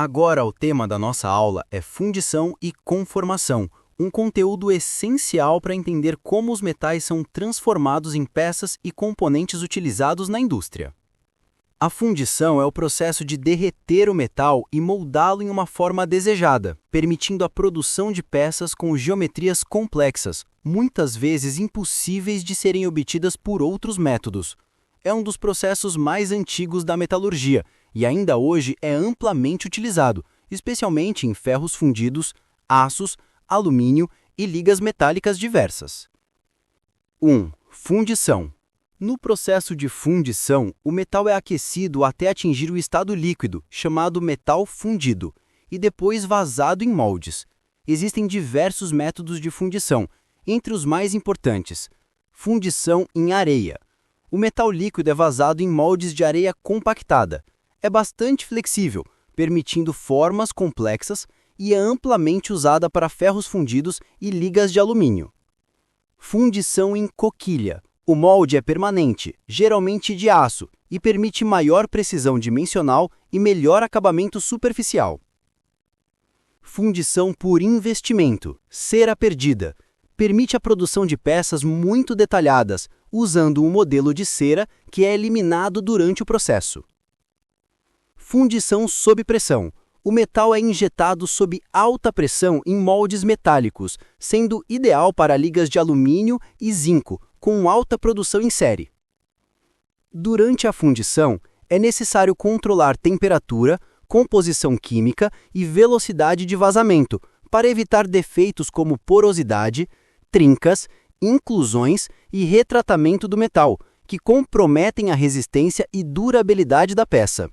Agora o tema da nossa aula é fundição e conformação, um conteúdo essencial para entender como os metais são transformados em peças e componentes utilizados na indústria. A fundição é o processo de derreter o metal e moldá-lo em uma forma desejada, permitindo a produção de peças com geometrias complexas, muitas vezes impossíveis de serem obtidas por outros métodos. É um dos processos mais antigos da metalurgia e ainda hoje é amplamente utilizado, especialmente em ferros fundidos, aços, alumínio e ligas metálicas diversas. 1. Fundição. No processo de fundição, o metal é aquecido até atingir o estado líquido, chamado metal fundido, e depois vazado em moldes. Existem diversos métodos de fundição, entre os mais importantes: fundição em areia. O metal líquido é vazado em moldes de areia compactada. É bastante flexível, permitindo formas complexas e é amplamente usada para ferros fundidos e ligas de alumínio. Fundição em coquilha. O molde é permanente, geralmente de aço, e permite maior precisão dimensional e melhor acabamento superficial. Fundição por investimento, cera perdida. Permite a produção de peças muito detalhadas, usando um modelo de cera que é eliminado durante o processo. Fundição sob pressão. O metal é injetado sob alta pressão em moldes metálicos, sendo ideal para ligas de alumínio e zinco, com alta produção em série. Durante a fundição, é necessário controlar temperatura, composição química e velocidade de vazamento, para evitar defeitos como porosidade, trincas, inclusões e retratamento do metal, que comprometem a resistência e durabilidade da peça.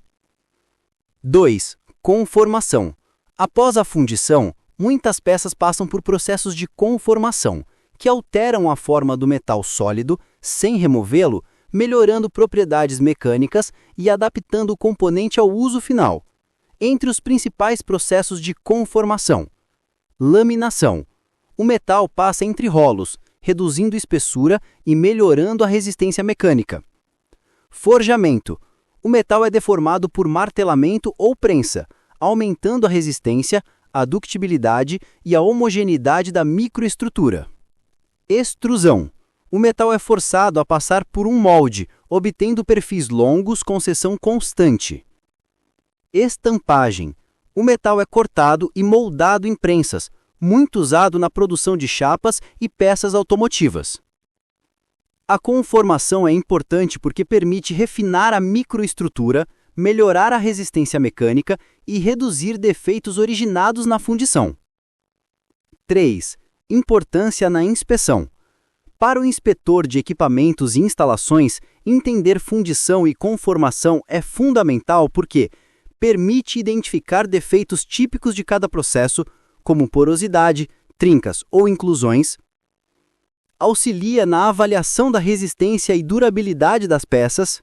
2. Conformação. Após a fundição, muitas peças passam por processos de conformação, que alteram a forma do metal sólido, sem removê-lo, melhorando propriedades mecânicas e adaptando o componente ao uso final. Entre os principais processos de conformação: laminação. O metal passa entre rolos, reduzindo espessura e melhorando a resistência mecânica. Forjamento. O metal é deformado por martelamento ou prensa, aumentando a resistência, a ductibilidade e a homogeneidade da microestrutura. Extrusão. O metal é forçado a passar por um molde, obtendo perfis longos com seção constante. Estampagem. O metal é cortado e moldado em prensas, muito usado na produção de chapas e peças automotivas. A conformação é importante porque permite refinar a microestrutura, melhorar a resistência mecânica e reduzir defeitos originados na fundição. 3. Importância na inspeção. Para o inspetor de equipamentos e instalações, entender fundição e conformação é fundamental porque permite identificar defeitos típicos de cada processo, como porosidade, trincas ou inclusões, auxilia na avaliação da resistência e durabilidade das peças,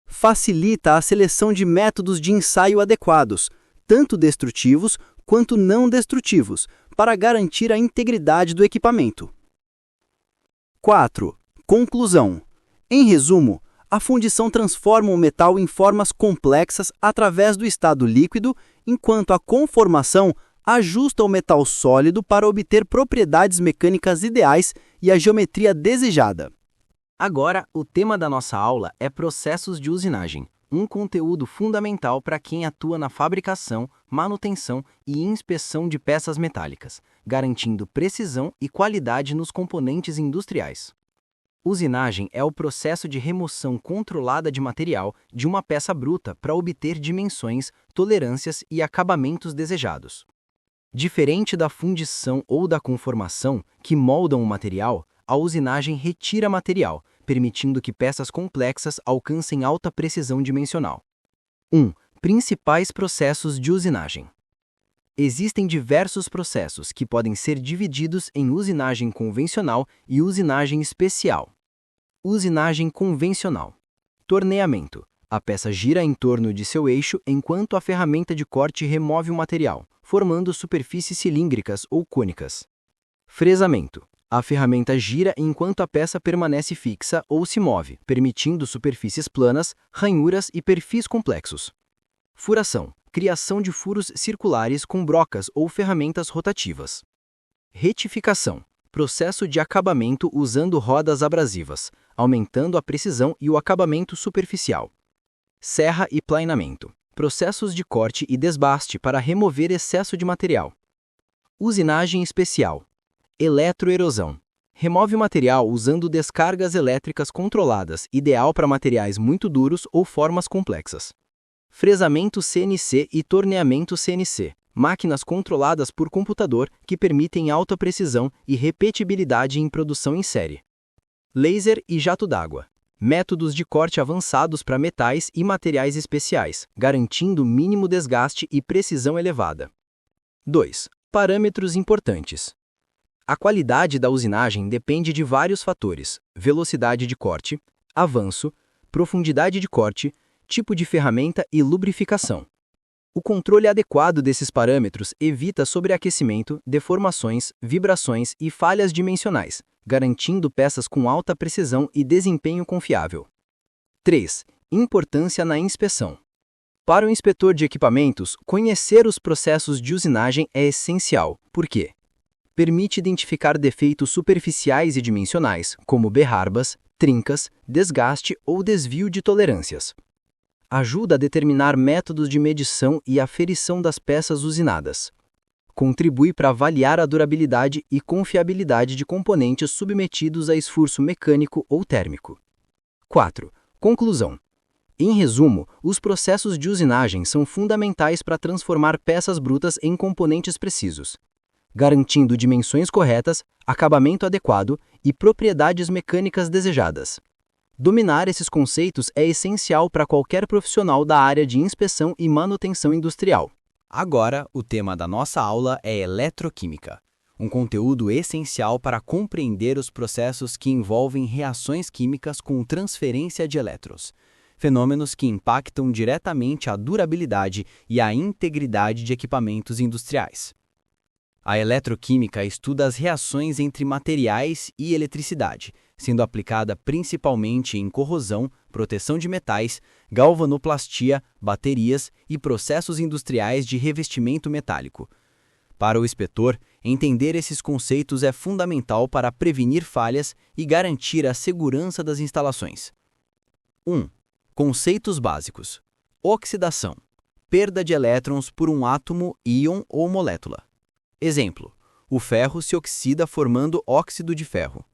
facilita a seleção de métodos de ensaio adequados, tanto destrutivos quanto não destrutivos, para garantir a integridade do equipamento. 4. Conclusão. Em resumo, a fundição transforma o metal em formas complexas através do estado líquido, enquanto a conformação ajusta o metal sólido para obter propriedades mecânicas ideais e a geometria desejada. Agora, o tema da nossa aula é processos de usinagem, um conteúdo fundamental para quem atua na fabricação, manutenção e inspeção de peças metálicas, garantindo precisão e qualidade nos componentes industriais. Usinagem é o processo de remoção controlada de material de uma peça bruta para obter dimensões, tolerâncias e acabamentos desejados. Diferente da fundição ou da conformação, que moldam o material, a usinagem retira material, permitindo que peças complexas alcancem alta precisão dimensional. 1. Principais processos de usinagem. Existem diversos processos que podem ser divididos em usinagem convencional e usinagem especial. Usinagem convencional. Torneamento. A peça gira em torno de seu eixo enquanto a ferramenta de corte remove o material, formando superfícies cilíndricas ou cônicas. Fresamento. A ferramenta gira enquanto a peça permanece fixa ou se move, permitindo superfícies planas, ranhuras e perfis complexos. Furação. criação de furos circulares com brocas ou ferramentas rotativas. Retificação, processo de acabamento usando rodas abrasivas, aumentando a precisão e o acabamento superficial. Serra e planeamento, processos de corte e desbaste para remover excesso de material. Usinagem especial, eletroerosão, remove o material usando descargas elétricas controladas, ideal para materiais muito duros ou formas complexas. Fresamento CNC e torneamento CNC, máquinas controladas por computador que permitem alta precisão e repetibilidade em produção em série. Laser e jato d'água, métodos de corte avançados para metais e materiais especiais, garantindo mínimo desgaste e precisão elevada. 2. Parâmetros importantes. A qualidade da usinagem depende de vários fatores: velocidade de corte, avanço, profundidade de corte, tipo de ferramenta e lubrificação. O controle adequado desses parâmetros evita sobreaquecimento, deformações, vibrações e falhas dimensionais, garantindo peças com alta precisão e desempenho confiável. 3. Importância na inspeção. Para o inspetor de equipamentos, conhecer os processos de usinagem é essencial, porque permite identificar defeitos superficiais e dimensionais, como berrarbas, trincas, desgaste ou desvio de tolerâncias. Ajuda a determinar métodos de medição e aferição das peças usinadas. Contribui para avaliar a durabilidade e confiabilidade de componentes submetidos a esforço mecânico ou térmico. 4. Conclusão. Em resumo, os processos de usinagem são fundamentais para transformar peças brutas em componentes precisos, garantindo dimensões corretas, acabamento adequado e propriedades mecânicas desejadas. Dominar esses conceitos é essencial para qualquer profissional da área de inspeção e manutenção industrial. Agora, o tema da nossa aula é eletroquímica, um conteúdo essencial para compreender os processos que envolvem reações químicas com transferência de elétrons, fenômenos que impactam diretamente a durabilidade e a integridade de equipamentos industriais. A eletroquímica estuda as reações entre materiais e eletricidade, sendo aplicada principalmente em corrosão, proteção de metais, galvanoplastia, baterias e processos industriais de revestimento metálico. Para o inspetor, entender esses conceitos é fundamental para prevenir falhas e garantir a segurança das instalações. 1. Conceitos básicos. Oxidação. Perda de elétrons por um átomo, íon ou molécula. Exemplo: o ferro se oxida formando óxido de ferro.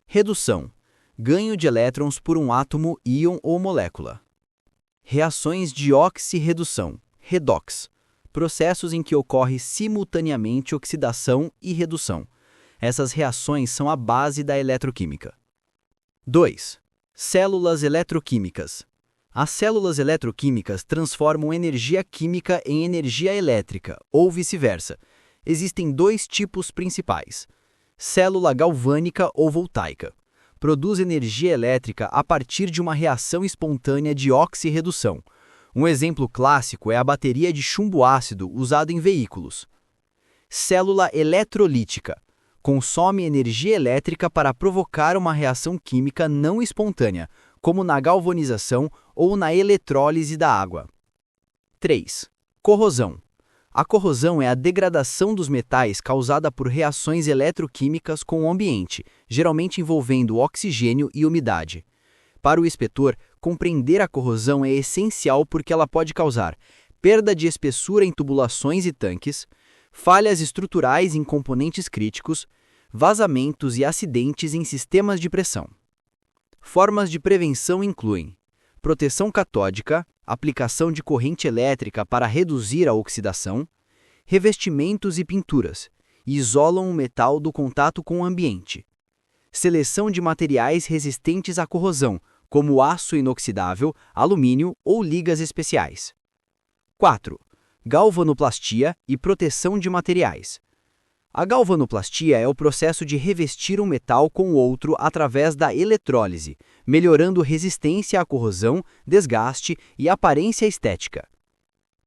Redução. Ganho de elétrons por um átomo, íon ou molécula. Reações de oxirredução, redox. Processos em que ocorre simultaneamente oxidação e redução. Essas reações são a base da eletroquímica. 2. Células eletroquímicas. As células eletroquímicas transformam energia química em energia elétrica, ou vice-versa. Existem dois tipos principais: célula galvânica ou voltaica. Produz energia elétrica a partir de uma reação espontânea de oxirredução. Um exemplo clássico é a bateria de chumbo ácido usada em veículos. Célula eletrolítica. Consome energia elétrica para provocar uma reação química não espontânea, como na galvanização ou na eletrólise da água. 3. Corrosão. A corrosão é a degradação dos metais causada por reações eletroquímicas com o ambiente, geralmente envolvendo oxigênio e umidade. Para o inspetor, compreender a corrosão é essencial porque ela pode causar perda de espessura em tubulações e tanques, falhas estruturais em componentes críticos, vazamentos e acidentes em sistemas de pressão. Formas de prevenção incluem proteção catódica, aplicação de corrente elétrica para reduzir a oxidação, revestimentos e pinturas, isolam o metal do contato com o ambiente. Seleção de materiais resistentes à corrosão, como aço inoxidável, alumínio ou ligas especiais. 4. Galvanoplastia e proteção de materiais. A galvanoplastia é o processo de revestir um metal com outro através da eletrólise, melhorando resistência à corrosão, desgaste e aparência estética.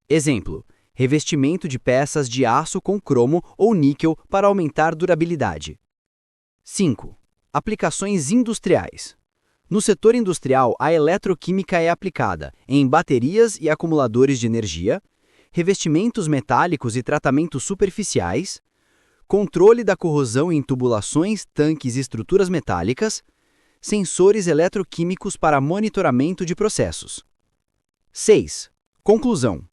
Exemplo: revestimento de peças de aço com cromo ou níquel para aumentar durabilidade. 5. Aplicações industriais. No setor industrial, a eletroquímica é aplicada em baterias e acumuladores de energia, revestimentos metálicos e tratamentos superficiais, controle da corrosão em tubulações, tanques e estruturas metálicas, sensores eletroquímicos para monitoramento de processos. 6. Conclusão.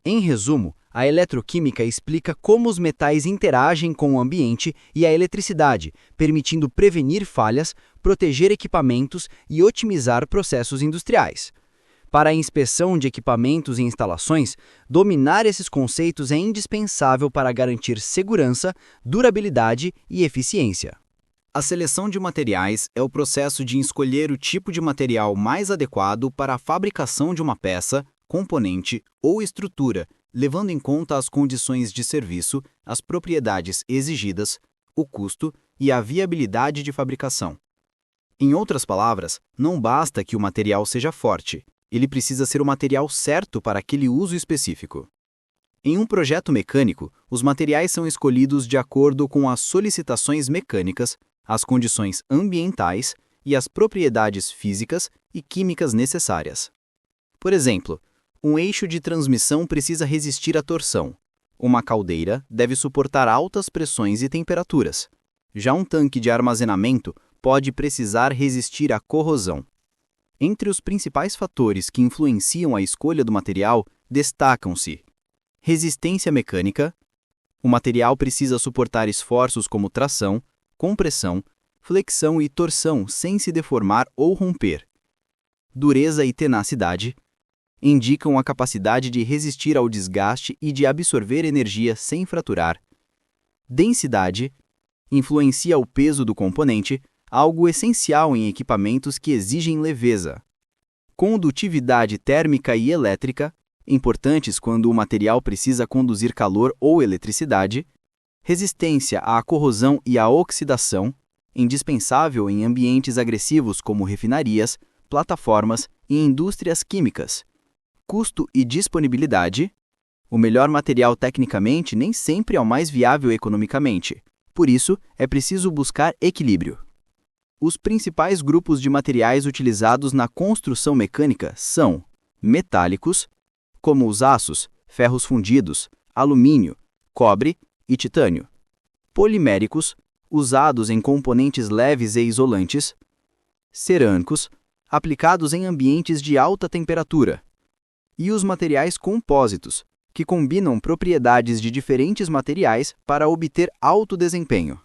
Em resumo, a eletroquímica explica como os metais interagem com o ambiente e a eletricidade, permitindo prevenir falhas, proteger equipamentos e otimizar processos industriais. Para a inspeção de equipamentos e instalações, dominar esses conceitos é indispensável para garantir segurança, durabilidade e eficiência. A seleção de materiais é o processo de escolher o tipo de material mais adequado para a fabricação de uma peça, componente ou estrutura, levando em conta as condições de serviço, as propriedades exigidas, o custo e a viabilidade de fabricação. Em outras palavras, não basta que o material seja forte, ele precisa ser o material certo para aquele uso específico. Em um projeto mecânico, os materiais são escolhidos de acordo com as solicitações mecânicas, as condições ambientais e as propriedades físicas e químicas necessárias. Por exemplo, um eixo de transmissão precisa resistir à torção. Uma caldeira deve suportar altas pressões e temperaturas. Já um tanque de armazenamento pode precisar resistir à corrosão. Entre os principais fatores que influenciam a escolha do material, destacam-se: resistência mecânica. O material precisa suportar esforços como tração, compressão, flexão e torção sem se deformar ou romper. Dureza e tenacidade indicam a capacidade de resistir ao desgaste e de absorver energia sem fraturar. Densidade influencia o peso do componente, algo essencial em equipamentos que exigem leveza. Condutividade térmica e elétrica, importantes quando o material precisa conduzir calor ou eletricidade. Resistência à corrosão e à oxidação, indispensável em ambientes agressivos como refinarias, plataformas e indústrias químicas. Custo e disponibilidade. O melhor material tecnicamente nem sempre é o mais viável economicamente. Por isso, é preciso buscar equilíbrio. Os principais grupos de materiais utilizados na construção mecânica são metálicos, como os aços, ferros fundidos, alumínio, cobre e titânio. Poliméricos, usados em componentes leves e isolantes. Cerâmicos, aplicados em ambientes de alta temperatura. E os materiais compósitos, que combinam propriedades de diferentes materiais para obter alto desempenho.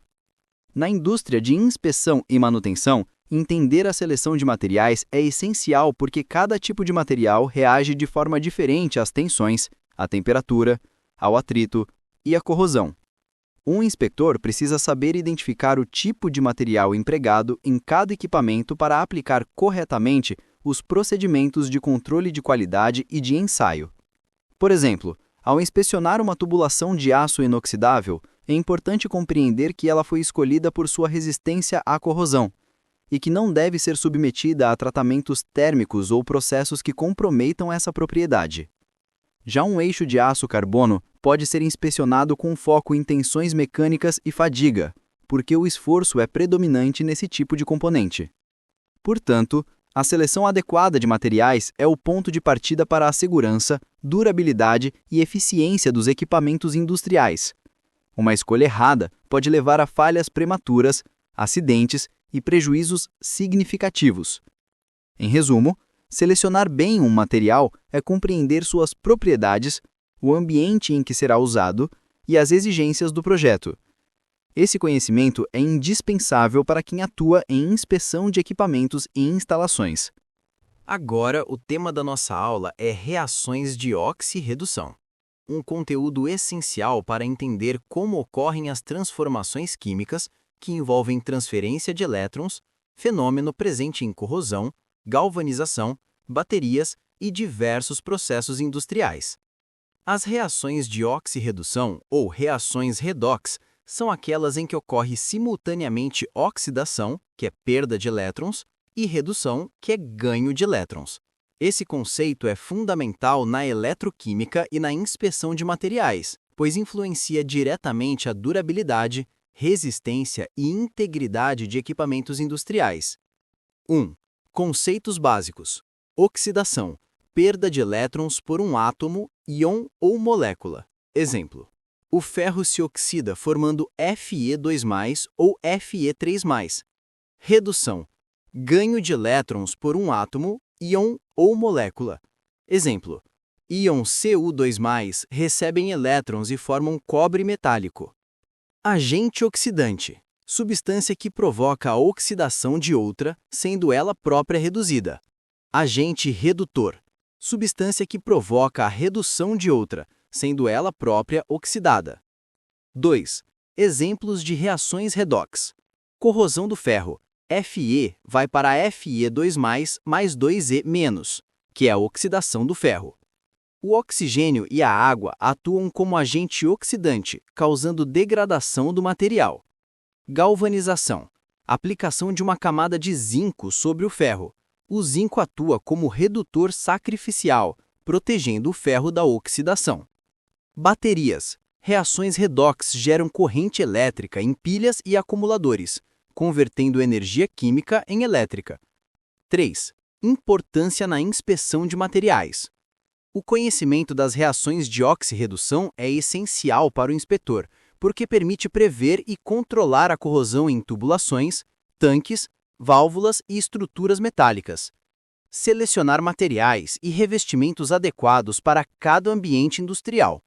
Na indústria de inspeção e manutenção, entender a seleção de materiais é essencial porque cada tipo de material reage de forma diferente às tensões, à temperatura, ao atrito e à corrosão. Um inspetor precisa saber identificar o tipo de material empregado em cada equipamento para aplicar corretamente os procedimentos de controle de qualidade e de ensaio. Por exemplo, ao inspecionar uma tubulação de aço inoxidável, é importante compreender que ela foi escolhida por sua resistência à corrosão e que não deve ser submetida a tratamentos térmicos ou processos que comprometam essa propriedade. Já um eixo de aço carbono pode ser inspecionado com foco em tensões mecânicas e fadiga, porque o esforço é predominante nesse tipo de componente. Portanto, a seleção adequada de materiais é o ponto de partida para a segurança, durabilidade e eficiência dos equipamentos industriais. Uma escolha errada pode levar a falhas prematuras, acidentes e prejuízos significativos. Em resumo, selecionar bem um material é compreender suas propriedades, o ambiente em que será usado e as exigências do projeto. Esse conhecimento é indispensável para quem atua em inspeção de equipamentos e instalações. Agora, o tema da nossa aula é reações de oxirredução. Um conteúdo essencial para entender como ocorrem as transformações químicas que envolvem transferência de elétrons, fenômeno presente em corrosão, galvanização, baterias e diversos processos industriais. As reações de oxirredução, ou reações redox, são aquelas em que ocorre simultaneamente oxidação, que é perda de elétrons, e redução, que é ganho de elétrons. Esse conceito é fundamental na eletroquímica e na inspeção de materiais, pois influencia diretamente a durabilidade, resistência e integridade de equipamentos industriais. 1. Conceitos básicos. Oxidação. perda de elétrons por um átomo, íon ou molécula. Exemplo: o ferro se oxida formando Fe2+ ou Fe3+. Redução: ganho de elétrons por um átomo, íon ou molécula. Exemplo: íons Cu2+ recebem elétrons e formam cobre metálico. Agente oxidante: substância que provoca a oxidação de outra, sendo ela própria reduzida. Agente redutor: substância que provoca a redução de outra, sendo ela própria oxidada. 2. Exemplos de reações redox. Corrosão do ferro: Fe vai para Fe2+ mais 2E-, que é a oxidação do ferro. O oxigênio e a água atuam como agente oxidante, causando degradação do material. Galvanização: aplicação de uma camada de zinco sobre o ferro. O zinco atua como redutor sacrificial, protegendo o ferro da oxidação. Baterias: reações redox geram corrente elétrica em pilhas e acumuladores, convertendo energia química em elétrica. 3. Importância na inspeção de materiais. O conhecimento das reações de oxirredução é essencial para o inspetor, porque permite prever e controlar a corrosão em tubulações, tanques, válvulas e estruturas metálicas. Selecionar materiais e revestimentos adequados para cada ambiente industrial.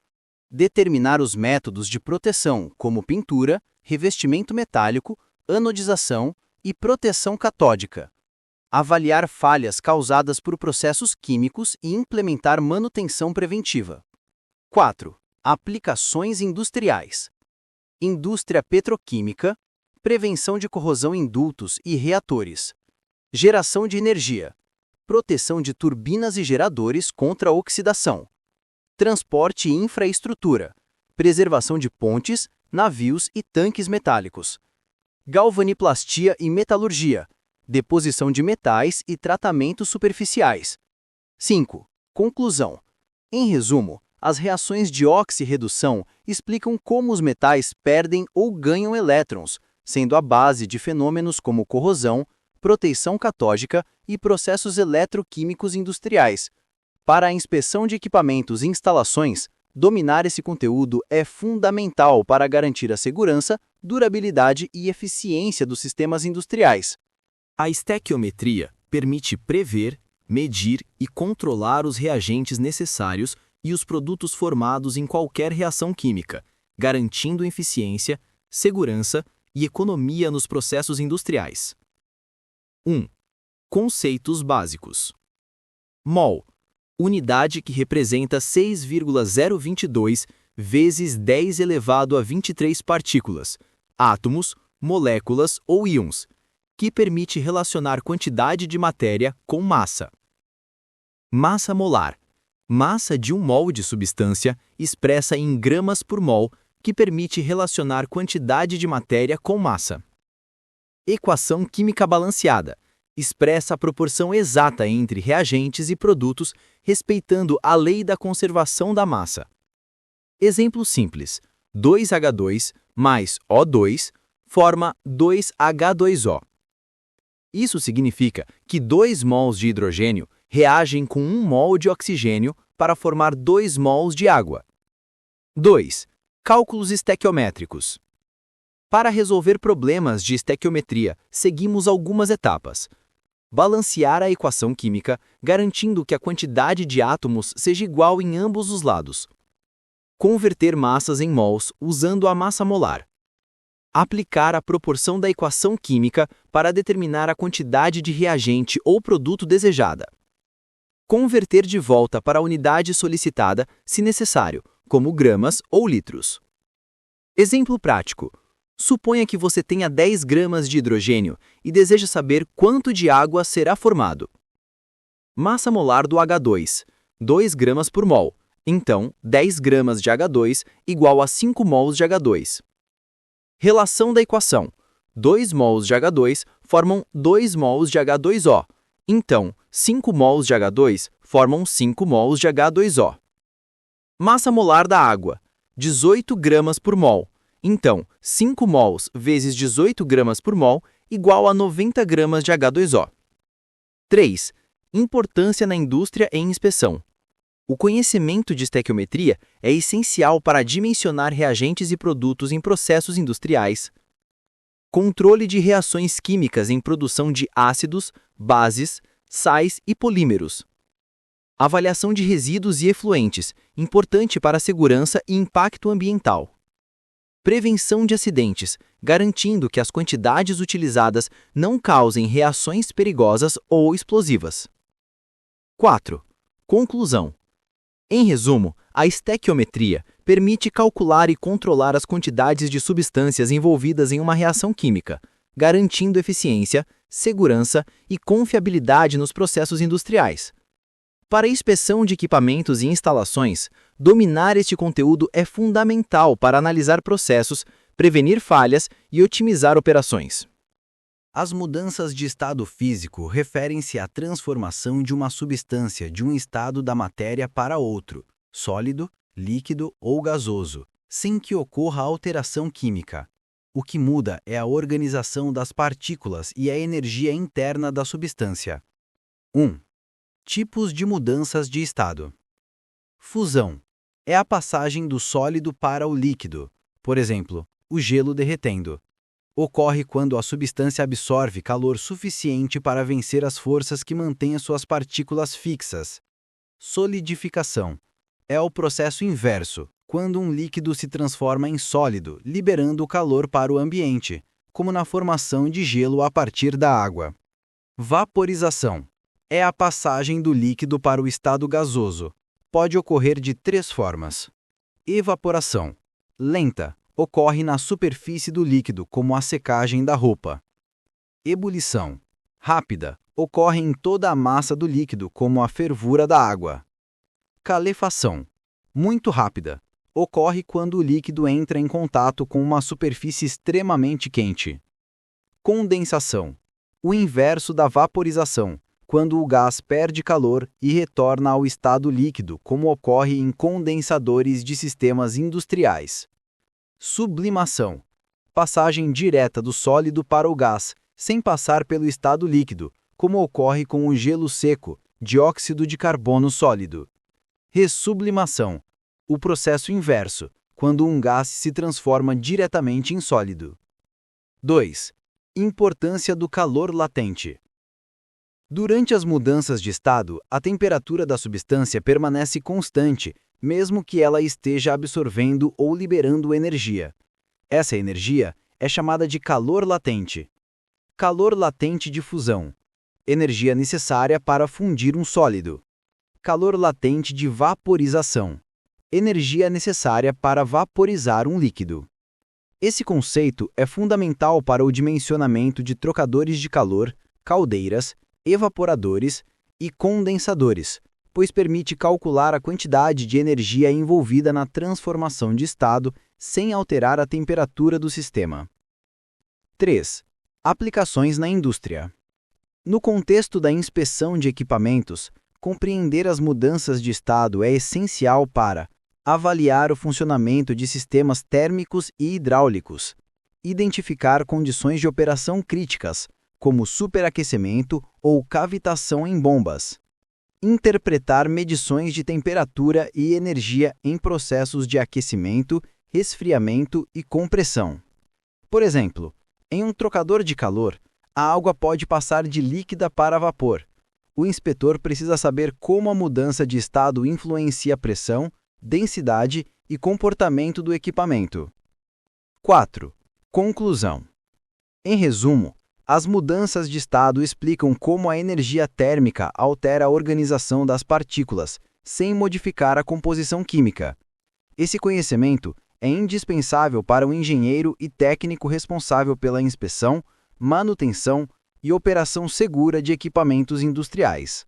Determinar os métodos de proteção, como pintura, revestimento metálico, anodização e proteção catódica. Avaliar falhas causadas por processos químicos e implementar manutenção preventiva. 4. Aplicações industriais. Indústria petroquímica, prevenção de corrosão em dutos e reatores. Geração de energia, proteção de turbinas e geradores contra a oxidação. Transporte e infraestrutura, preservação de pontes, navios e tanques metálicos. Galvaniplastia e metalurgia, deposição de metais e tratamentos superficiais. 5. Conclusão. Em resumo, as reações de oxirredução explicam como os metais perdem ou ganham elétrons, sendo a base de fenômenos como corrosão, proteção catódica e processos eletroquímicos industriais. Para a inspeção de equipamentos e instalações, dominar esse conteúdo é fundamental para garantir a segurança, durabilidade e eficiência dos sistemas industriais. A estequiometria permite prever, medir e controlar os reagentes necessários e os produtos formados em qualquer reação química, garantindo eficiência, segurança e economia nos processos industriais. 1. Conceitos básicos. Mol, unidade que representa 6,022 vezes 10 elevado a 23 partículas, átomos, moléculas ou íons, que permite relacionar quantidade de matéria com massa. Massa molar, massa de um mol de substância expressa em gramas por mol, que permite relacionar quantidade de matéria com massa. Equação química balanceada, expressa a proporção exata entre reagentes e produtos, respeitando a lei da conservação da massa. Exemplo simples: 2H2 mais O2 forma 2H2O. Isso significa que 2 mols de hidrogênio reagem com 1 mol de oxigênio para formar 2 mols de água. 2. Cálculos estequiométricos. Para resolver problemas de estequiometria, seguimos algumas etapas. Balancear a equação química, garantindo que a quantidade de átomos seja igual em ambos os lados. Converter massas em mols usando a massa molar. Aplicar a proporção da equação química para determinar a quantidade de reagente ou produto desejada. Converter de volta para a unidade solicitada, se necessário, como gramas ou litros. Exemplo prático. Suponha que você tenha 10 gramas de hidrogênio e deseja saber quanto de água será formado. Massa molar do H2, 2 gramas por mol. Então, 10 gramas de H2 igual a 5 mols de H2. Relação da equação. 2 mols de H2 formam 2 mols de H2O. Então, 5 mols de H2 formam 5 mols de H2O. Massa molar da água. 18 gramas por mol. Então, 5 mols vezes 18 gramas por mol igual a 90 gramas de H2O. 3. Importância na indústria em inspeção. O conhecimento de estequiometria é essencial para dimensionar reagentes e produtos em processos industriais. Controle de reações químicas em produção de ácidos, bases, sais e polímeros. Avaliação de resíduos e efluentes, importante para a segurança e impacto ambiental. Prevenção de acidentes, garantindo que as quantidades utilizadas não causem reações perigosas ou explosivas. 4. Conclusão. Em resumo, a estequiometria permite calcular e controlar as quantidades de substâncias envolvidas em uma reação química, garantindo eficiência, segurança e confiabilidade nos processos industriais. Para a inspeção de equipamentos e instalações, dominar este conteúdo é fundamental para analisar processos, prevenir falhas e otimizar operações. As mudanças de estado físico referem-se à transformação de uma substância de um estado da matéria para outro, sólido, líquido ou gasoso, sem que ocorra alteração química. O que muda é a organização das partículas e a energia interna da substância. 1. Tipos de mudanças de estado. Fusão. É a passagem do sólido para o líquido, por exemplo, o gelo derretendo. Ocorre quando a substância absorve calor suficiente para vencer as forças que mantêm suas partículas fixas. Solidificação. É o processo inverso, quando um líquido se transforma em sólido, liberando o calor para o ambiente, como na formação de gelo a partir da água. Vaporização. É a passagem do líquido para o estado gasoso. Pode ocorrer de 3 formas. Evaporação. Lenta. Ocorre na superfície do líquido, como a secagem da roupa. Ebulição. Rápida. Ocorre em toda a massa do líquido, como a fervura da água. Calefação. Muito rápida. Ocorre quando o líquido entra em contato com uma superfície extremamente quente. Condensação. O inverso da vaporização, quando o gás perde calor e retorna ao estado líquido, como ocorre em condensadores de sistemas industriais. Sublimação. Passagem direta do sólido para o gás, sem passar pelo estado líquido, como ocorre com o gelo seco, dióxido de carbono sólido. Ressublimação. O processo inverso, quando um gás se transforma diretamente em sólido. 2. Importância do calor latente. Durante as mudanças de estado, a temperatura da substância permanece constante, mesmo que ela esteja absorvendo ou liberando energia. Essa energia é chamada de calor latente. Calor latente de fusão. Energia necessária para fundir um sólido. Calor latente de vaporização. Energia necessária para vaporizar um líquido. Esse conceito é fundamental para o dimensionamento de trocadores de calor, caldeiras, evaporadores e condensadores, pois permite calcular a quantidade de energia envolvida na transformação de estado sem alterar a temperatura do sistema. 3. Aplicações na indústria. No contexto da inspeção de equipamentos, compreender as mudanças de estado é essencial para avaliar o funcionamento de sistemas térmicos e hidráulicos, identificar condições de operação críticas, como superaquecimento ou cavitação em bombas, interpretar medições de temperatura e energia em processos de aquecimento, resfriamento e compressão. Por exemplo, em um trocador de calor, a água pode passar de líquida para vapor. O inspetor precisa saber como a mudança de estado influencia a pressão, densidade e comportamento do equipamento. 4. Conclusão. Em resumo, as mudanças de estado explicam como a energia térmica altera a organização das partículas, sem modificar a composição química. Esse conhecimento é indispensável para o engenheiro e técnico responsável pela inspeção, manutenção e operação segura de equipamentos industriais.